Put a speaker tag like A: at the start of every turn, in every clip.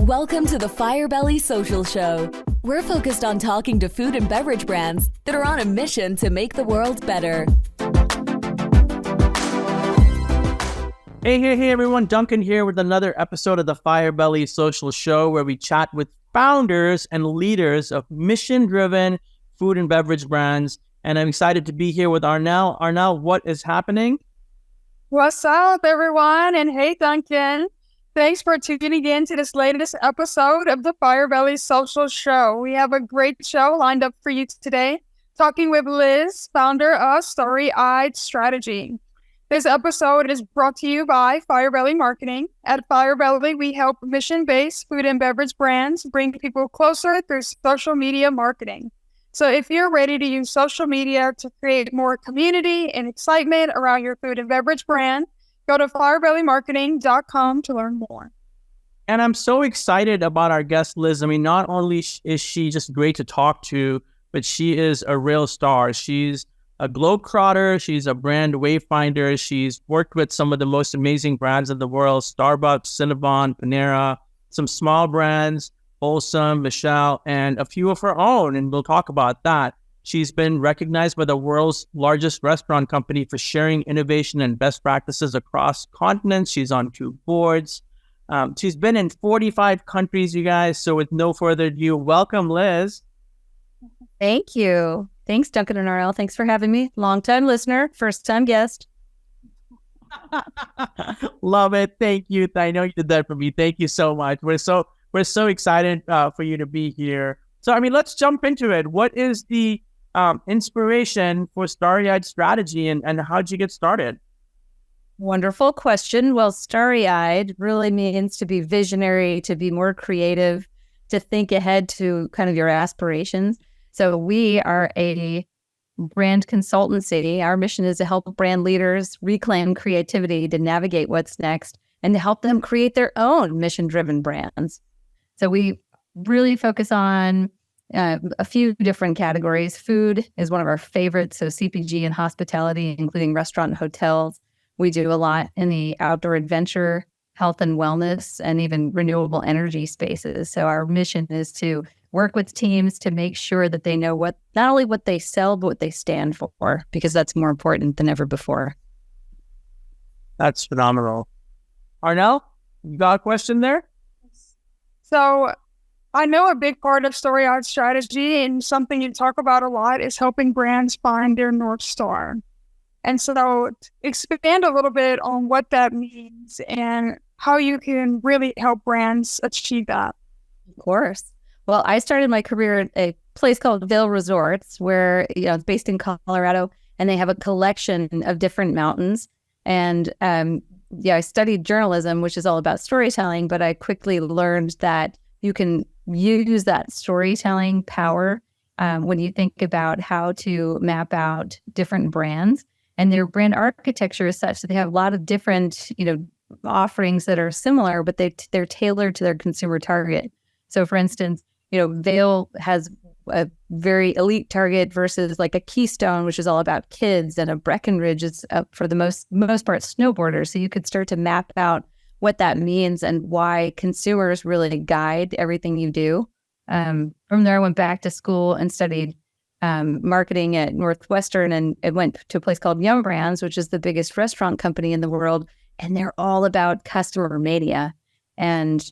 A: Welcome to the Firebelly Social Show. We're focused on talking to food and beverage brands that are on a mission to make the world better.
B: Hey everyone, Duncan here with another episode of the Firebelly Social Show, where we chat with founders and leaders of mission-driven food and beverage brands. And I'm excited to be here with Arnell. Arnell, what is happening?
C: What's up, everyone? And hey, Duncan. Thanks for tuning in to this latest episode of the Firebelly Social Show. We have a great show lined up for you today, talking with Liz, founder of StarryEyed Strategy. This episode is brought to you by Firebelly Marketing. At Firebelly, we help mission-based food and beverage brands bring people closer through social media marketing. So if you're ready to use social media to create more community and excitement around your food and beverage brand, go to firebellymarketing.com to learn more.
B: And I'm so excited about our guest, Liz. I mean, not only is she just great to talk to, but she is a real star. She's a globetrotter. She's a brand wayfinder. She's worked with some of the most amazing brands in the world: Starbucks, Cinnabon, Panera, some small brands, Wholesome, Michelle, and a few of her own. And we'll talk about that. She's been recognized by the world's largest restaurant company for sharing innovation and best practices across continents. She's on 2 boards. She's been in 45 countries, you guys. So with no further ado, welcome, Liz.
D: Thank you. Thanks, Duncan and RL. Thanks for having me. Long-time listener, first-time guest.
B: Love it. Thank you. I know you did that for me. Thank you so much. We're so excited for you to be here. So, I mean, let's jump into it. What is the inspiration for StarryEyed Strategy, and how'd you get started?
D: Wonderful question. Well, starry-eyed really means to be visionary, to be more creative, to think ahead to kind of your aspirations. So we are a brand consultancy. Our mission is to help brand leaders reclaim creativity to navigate what's next and to help them create their own mission-driven brands. So we really focus on a few different categories. Food is one of our favorites, so CPG and hospitality, including restaurant and hotels. We do a lot in the outdoor adventure, health and wellness, and even renewable energy spaces. So our mission is to work with teams to make sure that they know not only what they sell, but what they stand for, because that's more important than ever before.
B: That's phenomenal. Arnell, you got a question there?
C: So I know a big part of StarryEyed Strategy and something you talk about a lot is helping brands find their North Star. And so expand a little bit on what that means and how you can really help brands achieve that.
D: Of course. Well, I started my career at a place called Vail Resorts, where it's based in Colorado, and they have a collection of different mountains. And I studied journalism, which is all about storytelling, but I quickly learned that you can use that storytelling power when you think about how to map out different brands. And their brand architecture is such that they have a lot of different, offerings that are similar, but they're tailored to their consumer target. So, for instance, Vail has a very elite target versus like a Keystone, which is all about kids, and a Breckenridge is for the most part snowboarders. So you could start to map out what that means and why consumers really guide everything you do. From there, I went back to school and studied marketing at Northwestern, and it went to a place called Yum Brands, which is the biggest restaurant company in the world. And they're all about customer mania and,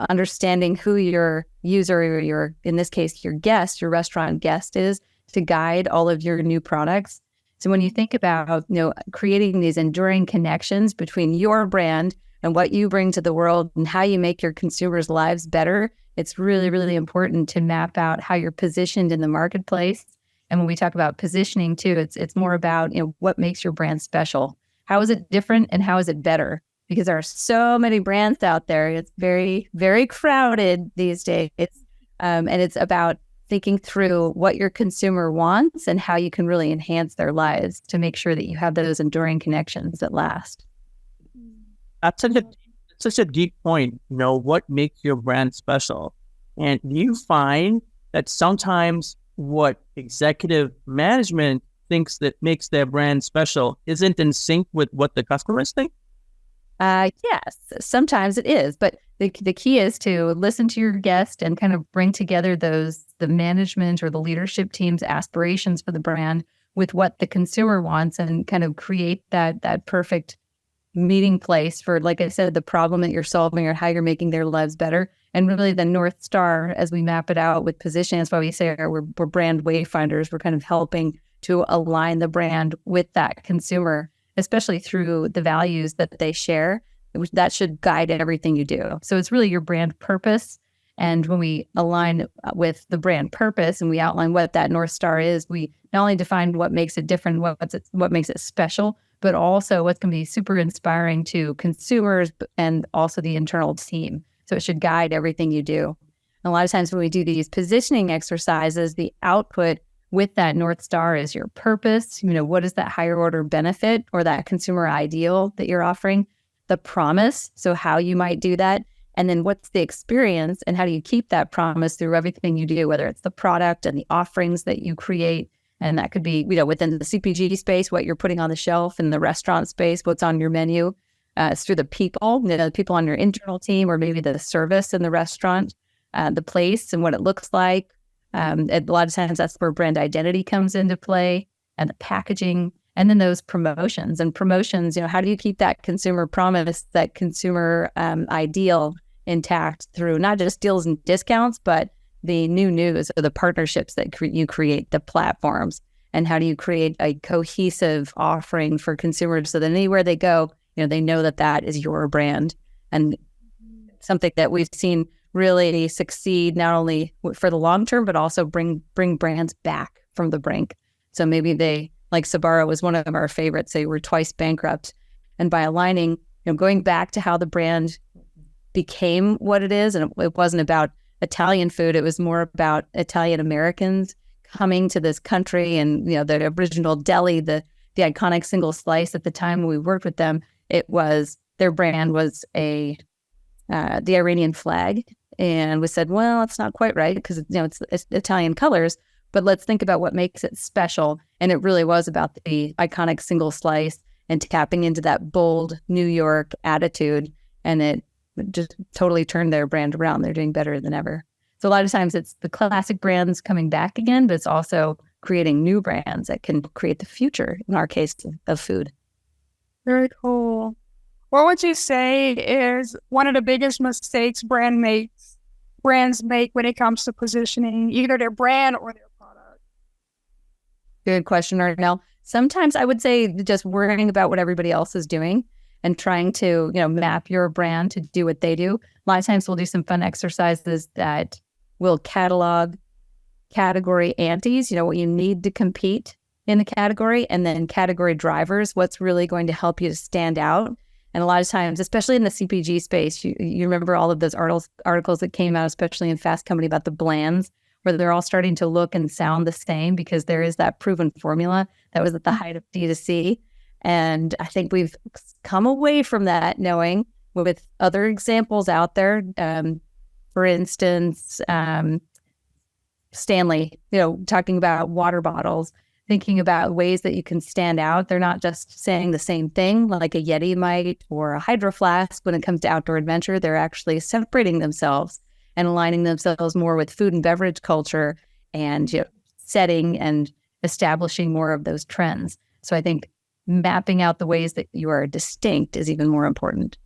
D: understanding who your user, or in this case, your guest, your restaurant guest is, to guide all of your new products. So when you think about, creating these enduring connections between your brand and what you bring to the world and how you make your consumers' lives better, it's really, really important to map out how you're positioned in the marketplace. And when we talk about positioning too, it's more about, what makes your brand special. How is it different and how is it better? Because there are so many brands out there. It's very, very crowded these days. And it's about thinking through what your consumer wants and how you can really enhance their lives to make sure that you have those enduring connections that last.
B: That's such a deep point. What makes your brand special? And you find that sometimes what executive management thinks that makes their brand special isn't in sync with what the customers think?
D: Yes, sometimes it is, but the key is to listen to your guest and kind of bring together the management or the leadership team's aspirations for the brand with what the consumer wants, and kind of create that perfect meeting place for, like I said, the problem that you're solving or how you're making their lives better. And really the North Star, as we map it out with positioning, that's why we say we're brand wayfinders. We're kind of helping to align the brand with that consumer, especially through the values that they share. That should guide everything you do. So it's really your brand purpose. And when we align with the brand purpose and we outline what that North Star is, we not only define what makes it different, what makes it special, but also what's going to be super inspiring to consumers and also the internal team. So it should guide everything you do. And a lot of times when we do these positioning exercises, the output with that North Star is your purpose. What is that higher order benefit or that consumer ideal that you're offering? The promise, so how you might do that. And then what's the experience and how do you keep that promise through everything you do, whether it's the product and the offerings that you create. And that could be, within the CPG space, what you're putting on the shelf, in the restaurant space, what's on your menu. It's through the people, the people on your internal team, or maybe the service in the restaurant, the place and what it looks like. A lot of times that's where brand identity comes into play, and the packaging, and then those promotions. And promotions, how do you keep that consumer promise, that consumer ideal intact through not just deals and discounts, but the new news or the partnerships that you create, the platforms, and how do you create a cohesive offering for consumers so that anywhere they go, they know that is your brand. And something that we've seen really succeed not only for the long term, but also bring brands back from the brink. So maybe they, like Sbarro was one of our favorites, they were twice bankrupt. And by aligning, going back to how the brand became what it is, and it wasn't about Italian food, it was more about Italian Americans coming to this country, and the original deli, the iconic single slice at the time when we worked with them, it was their brand was the Iranian flag, and we said, well, it's not quite right because it's Italian colors, but let's think about what makes it special. And it really was about the iconic single slice and tapping into that bold New York attitude, and it just totally turned their brand around. They're doing better than ever. So a lot of times it's the classic brands coming back again, but it's also creating new brands that can create the future, in our case, of food.
C: Very cool. What would you say is one of the biggest mistakes brands make when it comes to positioning either their brand or their product?
D: Good question, Arnell. Sometimes I would say just worrying about what everybody else is doing and trying to, map your brand to do what they do. A lot of times we'll do some fun exercises that will catalog category antes, what you need to compete in the category, and then category drivers, what's really going to help you to stand out. And a lot of times, especially in the CPG space, you remember all of those articles that came out, especially in Fast Company, about the brands, where they're all starting to look and sound the same because there is that proven formula that was at the height of D2C. And I think we've come away from that knowing, with other examples out there, for instance, Stanley, talking about water bottles, thinking about ways that you can stand out. They're not just saying the same thing like a Yeti might or a Hydro Flask when it comes to outdoor adventure. They're actually separating themselves and aligning themselves more with food and beverage culture and setting and establishing more of those trends. So I think mapping out the ways that you are distinct is even more important.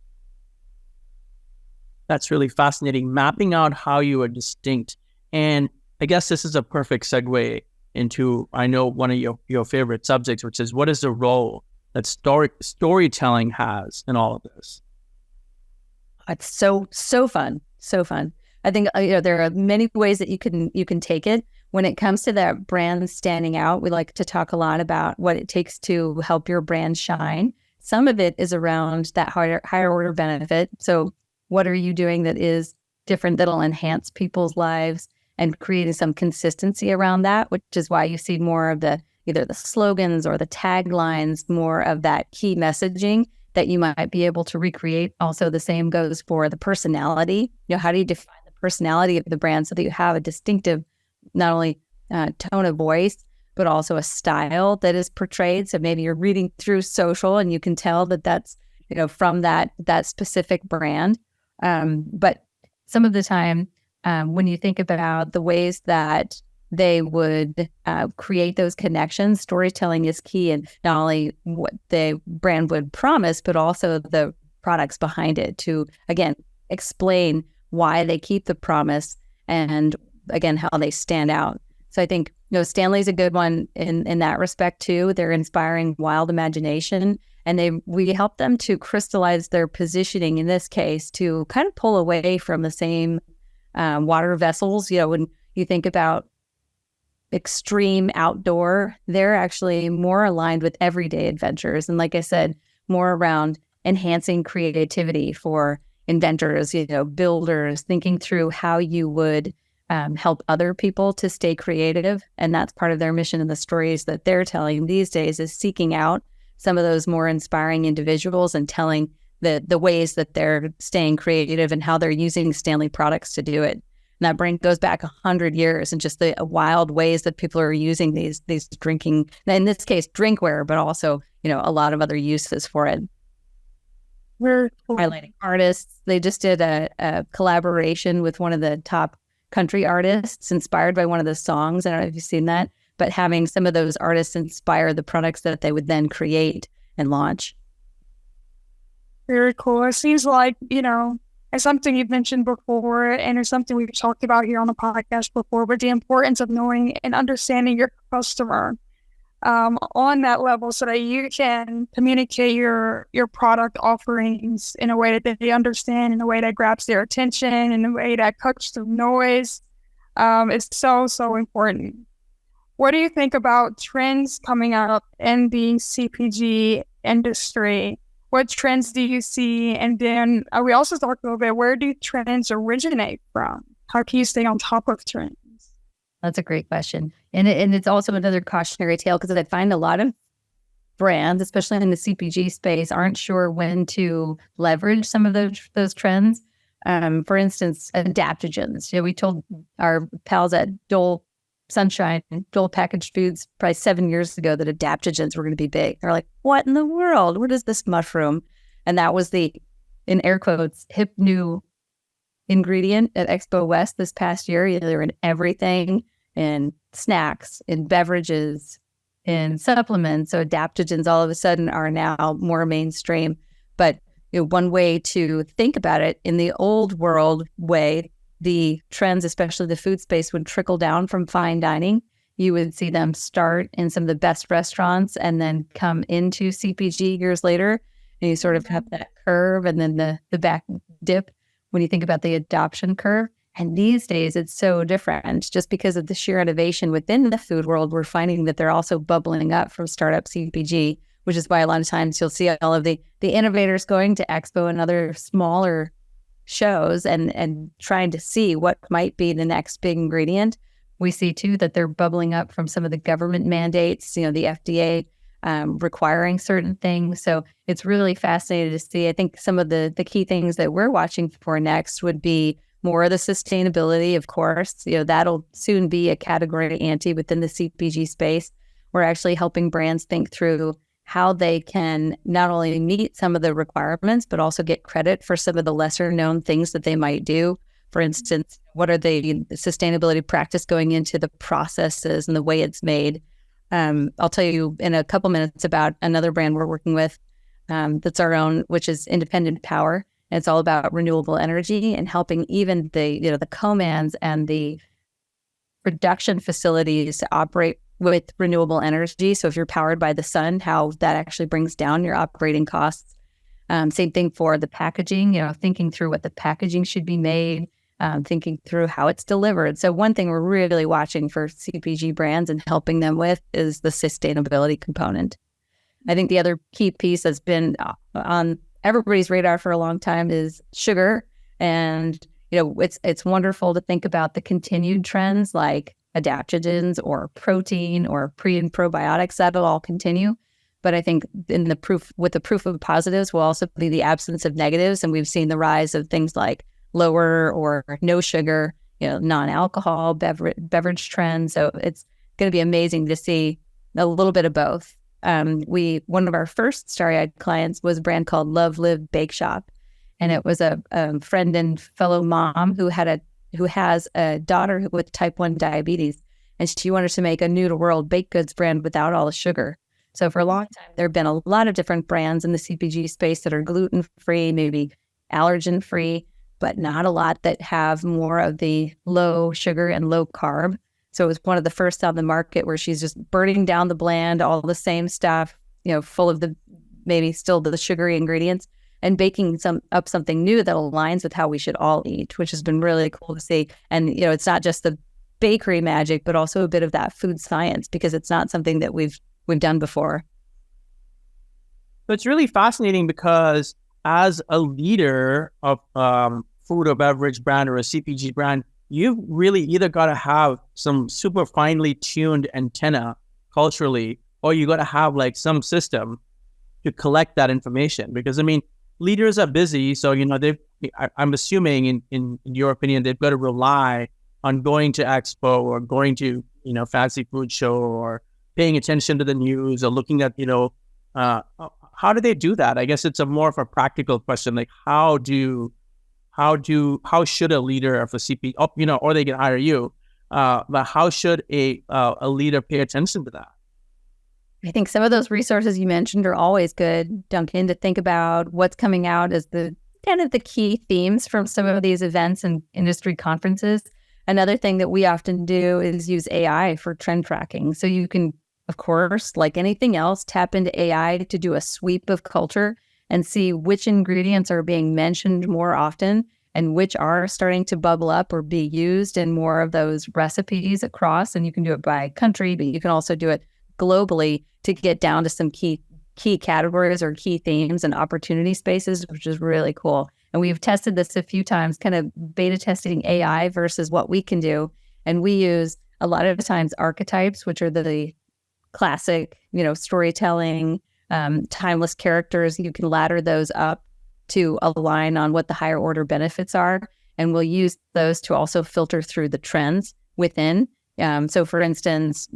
B: That's really fascinating. Mapping out how you are distinct. And I guess this is a perfect segue into, I know, one of your favorite subjects, which is what is the role that storytelling has in all of this?
D: It's so fun. So fun. I think there are many ways that you can take it. When it comes to that brand standing out, we like to talk a lot about what it takes to help your brand shine. Some of it is around that higher order benefit. So what are you doing that is different, that'll enhance people's lives, and creating some consistency around that, which is why you see more of either the slogans or the taglines, more of that key messaging that you might be able to recreate. Also, the same goes for the personality. How do you define the personality of the brand so that you have a distinctive, not only tone of voice, but also a style that is portrayed. So maybe you're reading through social and you can tell that that's from that specific brand. But some of the time, when you think about the ways that they would create those connections, storytelling is key, and not only what the brand would promise, but also the products behind it to, again, explain why they keep the promise and, again, how they stand out. So I think, Stanley's a good one in that respect too. They're inspiring wild imagination, and we help them to crystallize their positioning, in this case, to kind of pull away from the same water vessels. When you think about extreme outdoor, they're actually more aligned with everyday adventures. And like I said, more around enhancing creativity for inventors, builders, thinking through how you would help other people to stay creative. And that's part of their mission, and the stories that they're telling these days is seeking out some of those more inspiring individuals and telling the ways that they're staying creative and how they're using Stanley products to do it. And that goes back 100 years, and just the wild ways that people are using these drinking, in this case, drinkware, but also, a lot of other uses for it. We're highlighting artists. They just did a collaboration with one of the top country artists, inspired by one of the songs. I don't know if you've seen that, but having some of those artists inspire the products that they would then create and launch.
C: Very cool. It seems like, it's something you've mentioned before, and it's something we've talked about here on the podcast before, but the importance of knowing and understanding your customer on that level, so that you can communicate your product offerings in a way that they understand, in a way that grabs their attention, in a way that cuts through noise. Is so, so important. What do you think about trends coming up in the CPG industry? What trends do you see? And then we also talked a little bit, where do trends originate from? How can you stay on top of trends?
D: That's a great question. And it's also another cautionary tale, because I find a lot of brands, especially in the CPG space, aren't sure when to leverage some of those trends. For instance, adaptogens. We told our pals at Dole Sunshine, Dole Packaged Foods, probably 7 years ago, that adaptogens were going to be big. They're like, what in the world? What is this mushroom? And that was the, in air quotes, hip new ingredient at Expo West this past year. They're in everything, in snacks, in beverages, in supplements. So adaptogens all of a sudden are now more mainstream. But one way to think about it, in the old world way, the trends, especially the food space, would trickle down from fine dining. You would see them start in some of the best restaurants and then come into CPG years later. And you sort of have that curve and then the back dip when you think about the adoption curve. And these days, it's so different. Just because of the sheer innovation within the food world, we're finding that they're also bubbling up from startup CPG, which is why a lot of times you'll see all of the innovators going to Expo and other smaller shows and trying to see what might be the next big ingredient. We see too that they're bubbling up from some of the government mandates, the FDA requiring certain things. So it's really fascinating to see. I think some of the key things that we're watching for next would be more of the sustainability, of course. That'll soon be a category ante within the CPG space. We're actually helping brands think through how they can not only meet some of the requirements, but also get credit for some of the lesser known things that they might do. For instance, what are the sustainability practice going into the processes and the way it's made? I'll tell you in a couple minutes about another brand we're working with that's our own, which is Independent Power. And it's all about renewable energy and helping even the co-mans and the production facilities to operate with renewable energy. So if you're powered by the sun, how that actually brings down your operating costs. Same thing for the packaging, thinking through what the packaging should be made, thinking through how it's delivered. So one thing we're really watching for CPG brands and helping them with is the sustainability component. I think the other key piece that's been on everybody's radar for a long time is sugar. And, it's wonderful to think about the continued trends like adaptogens or protein or pre and probiotics. That'll all continue. But I think with the proof of positives will also be the absence of negatives. And we've seen the rise of things like lower or no sugar, non-alcohol beverage trends. So it's going to be amazing to see a little bit of both one of our first Starry-Eyed clients was a brand called Love Live Bake Shop. And it was a friend and fellow mom who has a daughter with type 1 diabetes. And she wanted to make a new to world baked goods brand without all the sugar. So for a long time, there have been a lot of different brands in the CPG space that are gluten-free, maybe allergen-free, but not a lot that have more of the low sugar and low carb. So it was one of the first on the market where she's just burning down the bland, all the same stuff, full of the maybe still the sugary ingredients, and baking up something new that aligns with how we should all eat, which has been really cool to see. And, it's not just the bakery magic, but also a bit of that food science, because it's not something that we've done before.
B: So it's really fascinating because as a leader of food or beverage brand or a CPG brand, you've really either got to have some super finely tuned antenna culturally, or you got to have like some system to collect that information. Because leaders are busy, so I'm assuming in your opinion they've got to rely on going to expo or going to fancy food show or paying attention to the news or looking at how do they do that? I guess it's more of a practical question, like how should a leader of a CP or they can hire you, but how should a leader pay attention to that?
D: I think some of those resources you mentioned are always good, Duncan, to think about what's coming out as the kind of the key themes from some of these events and industry conferences. Another thing that we often do is use AI for trend tracking. So you can, of course, like anything else, tap into AI to do a sweep of culture and see which ingredients are being mentioned more often and which are starting to bubble up or be used in more of those recipes across. And you can do it by country, but you can also do it globally to get down to some key categories or key themes and opportunity spaces, which is really cool. And we've tested this a few times, kind of beta testing AI versus what we can do. And we use a lot of times archetypes, which are the classic, storytelling, timeless characters. You can ladder those up to align on what the higher order benefits are. And we'll use those to also filter through the trends within. So for instance,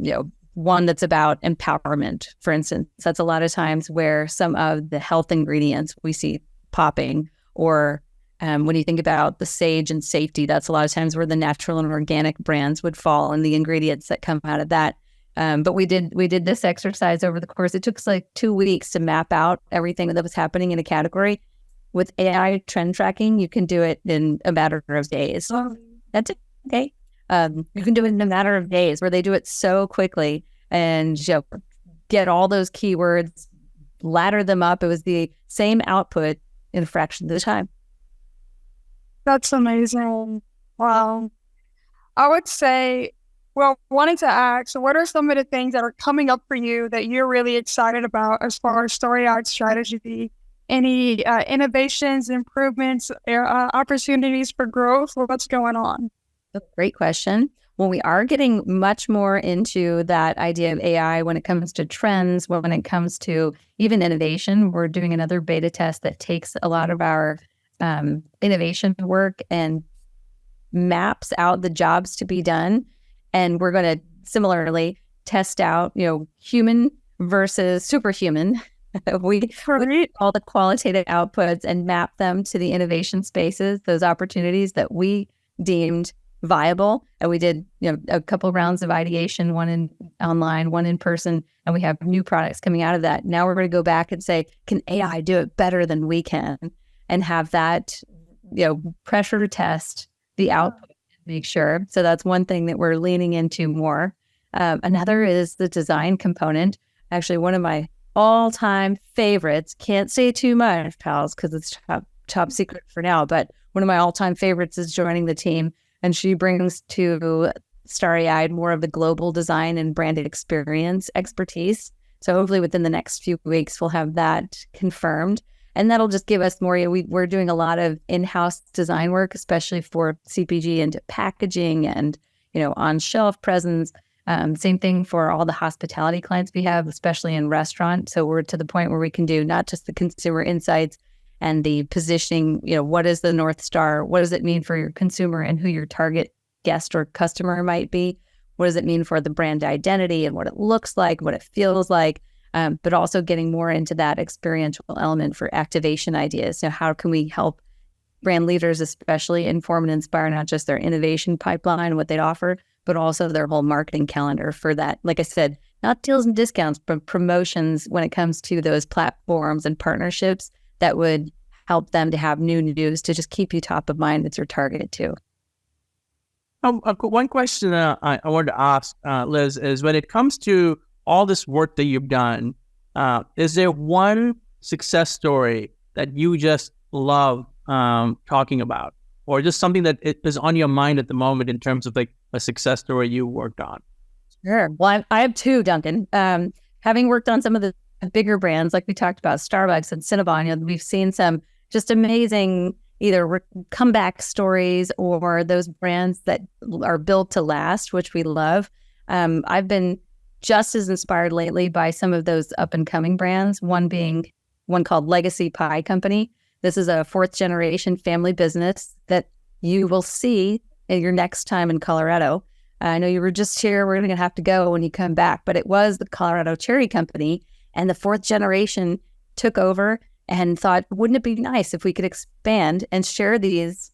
D: one that's about empowerment, for instance, that's a lot of times where some of the health ingredients we see popping, or when you think about the sage and safety, that's a lot of times where the natural and organic brands would fall and the ingredients that come out of that. But we did this exercise over the course. It took us like 2 weeks to map out everything that was happening in a category. With AI trend tracking, you can do it in a matter of days. That's it. Okay. You can do it in a matter of days, where they do it so quickly and get all those keywords, ladder them up. It was the same output in a fraction of the time.
C: That's amazing. Wow. I would say, wanting to ask, what are some of the things that are coming up for you that you're really excited about as far as StarryEyed Strategy? Any innovations, improvements, opportunities for growth? What's going on?
D: Great question. Well, we are getting much more into that idea of AI when it comes to trends, when it comes to even innovation. We're doing another beta test that takes a lot of our innovation work and maps out the jobs to be done. And we're going to similarly test out, human versus superhuman. We all the qualitative outputs and map them to the innovation spaces, those opportunities that we deemed viable. And we did, a couple rounds of ideation, one in online, one in person, and we have new products coming out of that. Now we're going to go back and say, can AI do it better than we can? And have that, pressure test the output, make sure. So that's one thing that we're leaning into more. Another is the design component. Actually, one of my all-time favorites, can't say too much, pals, because it's top secret for now, but one of my all-time favorites is joining the team. And she brings to Starry-Eyed more of the global design and branded experience expertise. So hopefully within the next few weeks, we'll have that confirmed. And that'll just give us more. We're doing a lot of in-house design work, especially for CPG into packaging and, on-shelf presence. Same thing for all the hospitality clients we have, especially in restaurant. So we're to the point where we can do not just the consumer insights and the positioning, what is the North Star? What does it mean for your consumer and who your target guest or customer might be? What does it mean for the brand identity and what it looks like, what it feels like? but also getting more into that experiential element for activation ideas. So how can we help brand leaders especially inform and inspire not just their innovation pipeline, what they'd offer, but also their whole marketing calendar for that. Like I said, not deals and discounts, but promotions when it comes to those platforms and partnerships that would help them to have new news to just keep you top of mind that's your target too.
B: One question I wanted to ask, Liz, is when it comes to all this work that you've done, is there one success story that you just love talking about, or just something that is on your mind at the moment in terms of like a success story you worked on?
D: Sure. Well, I have two, Duncan. Having worked on some of the bigger brands, like we talked about, Starbucks and Cinnabon, we've seen some just amazing either comeback stories or those brands that are built to last, which we love. I've been just as inspired lately by some of those up and coming brands, one called Legacy Pie Company. This is a 4th generation family business that you will see in your next time in Colorado. I know you were just here. We're going to have to go when you come back, but it was the Colorado Cherry Company, and the 4th generation took over and thought, wouldn't it be nice if we could expand and share these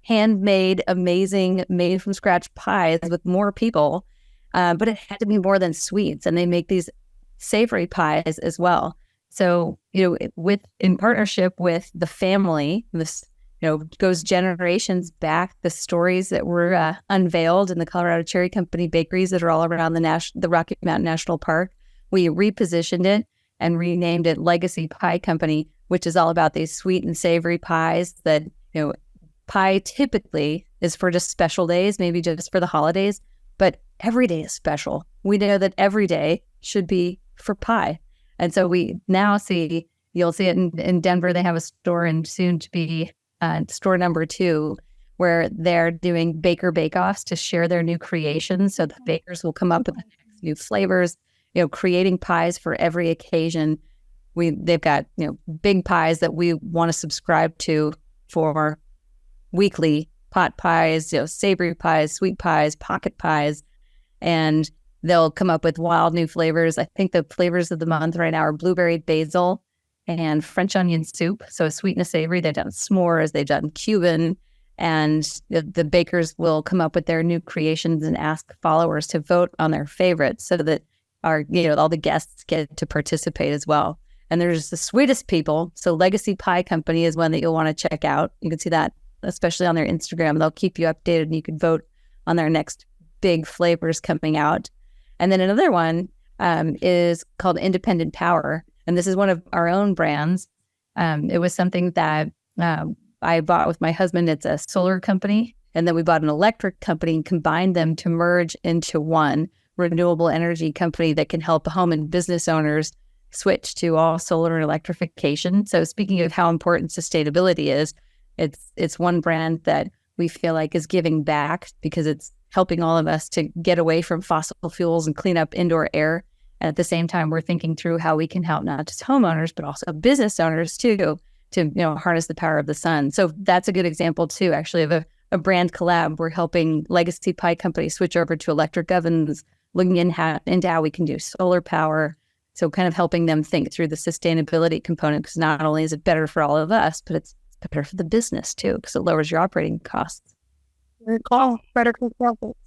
D: handmade, amazing, made from scratch pies with more people? But it had to be more than sweets, and they make these savory pies as well. So, in partnership with the family, this, goes generations back, the stories that were unveiled in the Colorado Cherry Company bakeries that are all around the Rocky Mountain National Park. We repositioned it and renamed it Legacy Pie Company, which is all about these sweet and savory pies that, pie typically is for just special days, maybe just for the holidays, but every day is special. We know that every day should be for pie. And so we now you'll see it in Denver. They have a store, and soon to be store number 2, where they're doing baker bake-offs to share their new creations. So the bakers will come up with new flavors, creating pies for every occasion. They've got, big pies that we want to subscribe to for weekly pot pies, savory pies, sweet pies, pocket pies, and they'll come up with wild new flavors. I think the flavors of the month right now are blueberry basil and French onion soup. So sweet and savory. They've done s'mores, they've done Cuban, and the bakers will come up with their new creations and ask followers to vote on their favorites so that all the guests get to participate as well. And there's the sweetest people. So Legacy Pie Company is one that you'll want to check out. You can see that, especially on their Instagram. They'll keep you updated, and you can vote on their next big flavors coming out. And then another one is called Independent Power. And this is one of our own brands. It was something that I bought with my husband. It's a solar company. And then we bought an electric company and combined them to merge into one renewable energy company that can help home and business owners switch to all solar and electrification. So speaking of how important sustainability is, it's one brand that we feel like is giving back because it's helping all of us to get away from fossil fuels and clean up indoor air. And at the same time, we're thinking through how we can help not just homeowners, but also business owners too, to harness the power of the sun. So that's a good example too, actually, of a brand collab. We're helping Legacy Pie Company switch over to electric ovens, looking into how we can do solar power. So kind of helping them think through the sustainability component, because not only is it better for all of us, but it's better for the business too, because it lowers your operating costs.
C: Better for profits.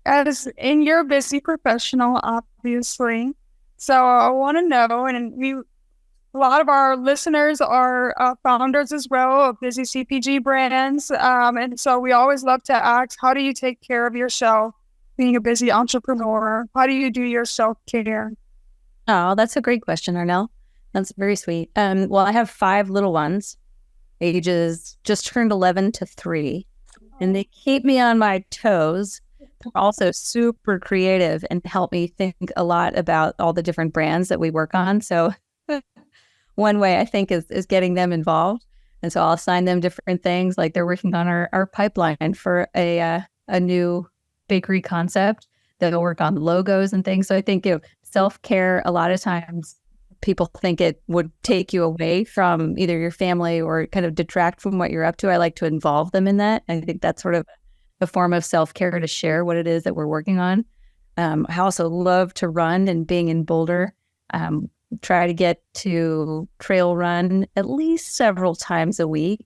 C: As in, you're a busy professional, obviously. So I want to know, and a lot of our listeners are founders as well of busy CPG brands. And so we always love to ask, how do you take care of yourself being a busy entrepreneur? How do you do your self-care?
D: Oh, that's a great question, Arnell. That's very sweet. Well, I have 5 little ones, ages just turned 11 to 3, and they keep me on my toes. They're also super creative and help me think a lot about all the different brands that we work on. So one way I think is getting them involved. And so I'll assign them different things, like they're working on our pipeline for a new bakery concept. They'll work on logos and things. So I think self-care, a lot of times people think it would take you away from either your family or kind of detract from what you're up to. I like to involve them in that. I think that's sort of a form of self-care, to share what it is that we're working on. I also love to run, and being in Boulder, try to get to trail run at least several times a week.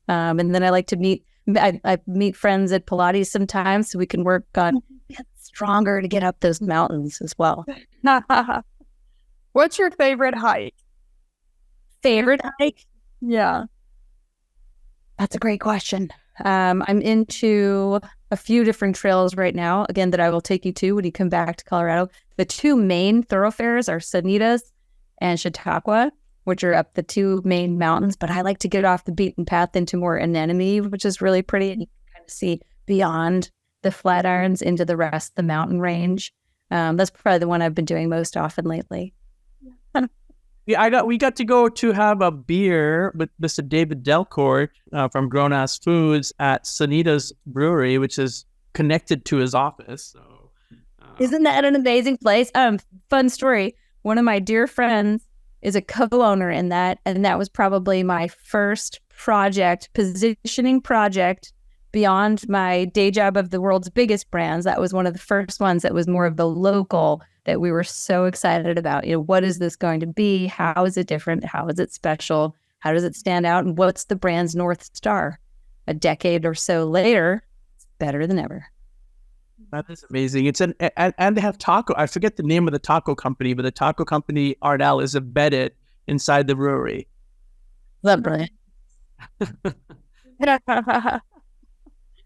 D: And then I like to I meet friends at Pilates sometimes, so we can work on getting stronger to get up those mountains as well.
C: What's your favorite hike?
D: Favorite hike?
C: Yeah.
D: That's a great question. I'm into a few different trails right now, again, that I will take you to when you come back to Colorado. The two main thoroughfares are Sanitas and Chautauqua, which are up the two main mountains. But I like to get off the beaten path into more Anemone, which is really pretty. And you can kind of see beyond the Flatirons into the rest of the mountain range. That's probably the one I've been doing most often lately.
B: Yeah, we got to go to have a beer with Mr. David Delcourt from Grown Ass Foods at Sanita's Brewery, which is connected to his office. So,
D: isn't that an amazing place? Fun story. One of my dear friends is a co-owner in that, and that was probably my first positioning project beyond my day job of the world's biggest brands. That was one of the first ones that was more of the local that we were so excited about. What is this going to be? How is it different? How is it special? How does it stand out? And what's the brand's North Star? A decade or so later, it's better than ever.
B: That is amazing. And they have taco. I forget the name of the taco company, but the taco company Ardell is embedded inside the brewery.
D: That's brilliant.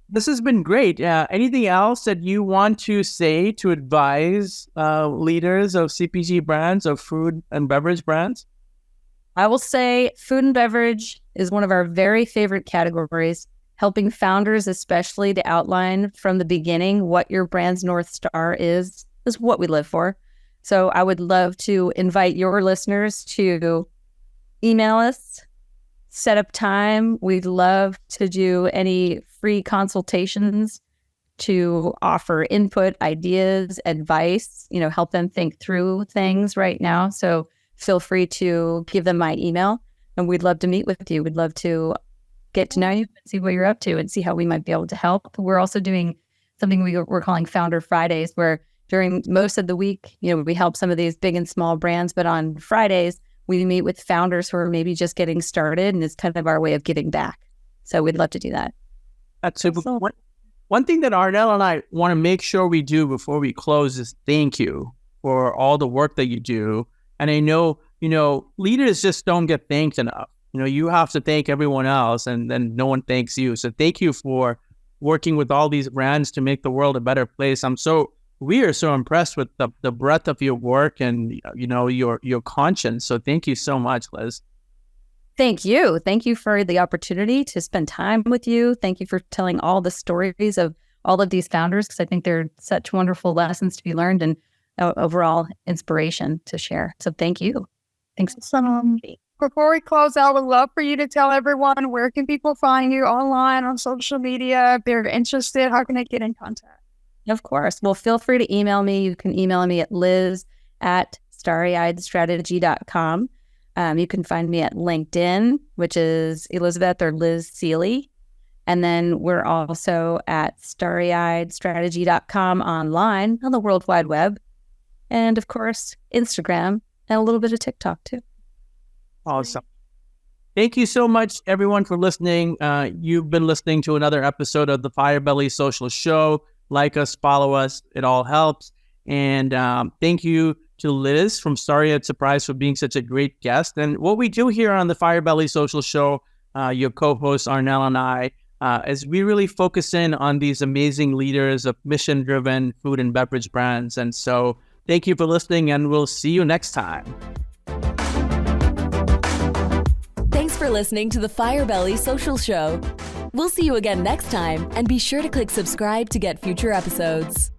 B: This has been great. Anything else that you want to say to advise leaders of CPG brands, of food and beverage brands?
D: I will say food and beverage is one of our very favorite categories, helping founders especially to outline from the beginning what your brand's North Star is what we live for. So I would love to invite your listeners to email us, set up time. We'd love to do any free consultations to offer input, ideas, advice, help them think through things right now. So feel free to give them my email, and we'd love to meet with you. We'd love to get to know you and see what you're up to and see how we might be able to help. We're also doing something we're calling Founder Fridays, where during most of the week, we help some of these big and small brands, but on Fridays, we meet with founders who are maybe just getting started, and it's kind of our way of giving back. So we'd love to do that.
B: That's super. One thing that Ardell and I want to make sure we do before we close is thank you for all the work that you do. And I know, leaders just don't get thanked enough. You have to thank everyone else, and then no one thanks you. So thank you for working with all these brands to make the world a better place. We are so impressed with the breadth of your work and, your conscience. So thank you so much, Liz.
D: Thank you. Thank you for the opportunity to spend time with you. Thank you for telling all the stories of all of these founders, because I think they're such wonderful lessons to be learned and overall inspiration to share. So thank you. Thanks.
C: Before we close out, we'd love for you to tell everyone, where can people find you online, on social media? If they're interested, how can they get in contact?
D: Of course. Well, feel free to email me. You can email me at liz@StarryEyedStrategy.com. You can find me at LinkedIn, which is Elizabeth or Liz Seelye. And then we're also at StarryEyedStrategy.com online on the World Wide Web. And of course, Instagram and a little bit of TikTok too.
B: Awesome. Thank you so much, everyone, for listening. You've been listening to another episode of the Firebelly Social Show. Like us, follow us. It all helps. And thank you to Liz from StarryEyed Surprise for being such a great guest. And what we do here on the Firebelly Social Show, your co-hosts Arnell and I, is we really focus in on these amazing leaders of mission-driven food and beverage brands. And so thank you for listening, and we'll see you next time.
A: Thanks for listening to the Firebelly Social Show. We'll see you again next time, and be sure to click subscribe to get future episodes.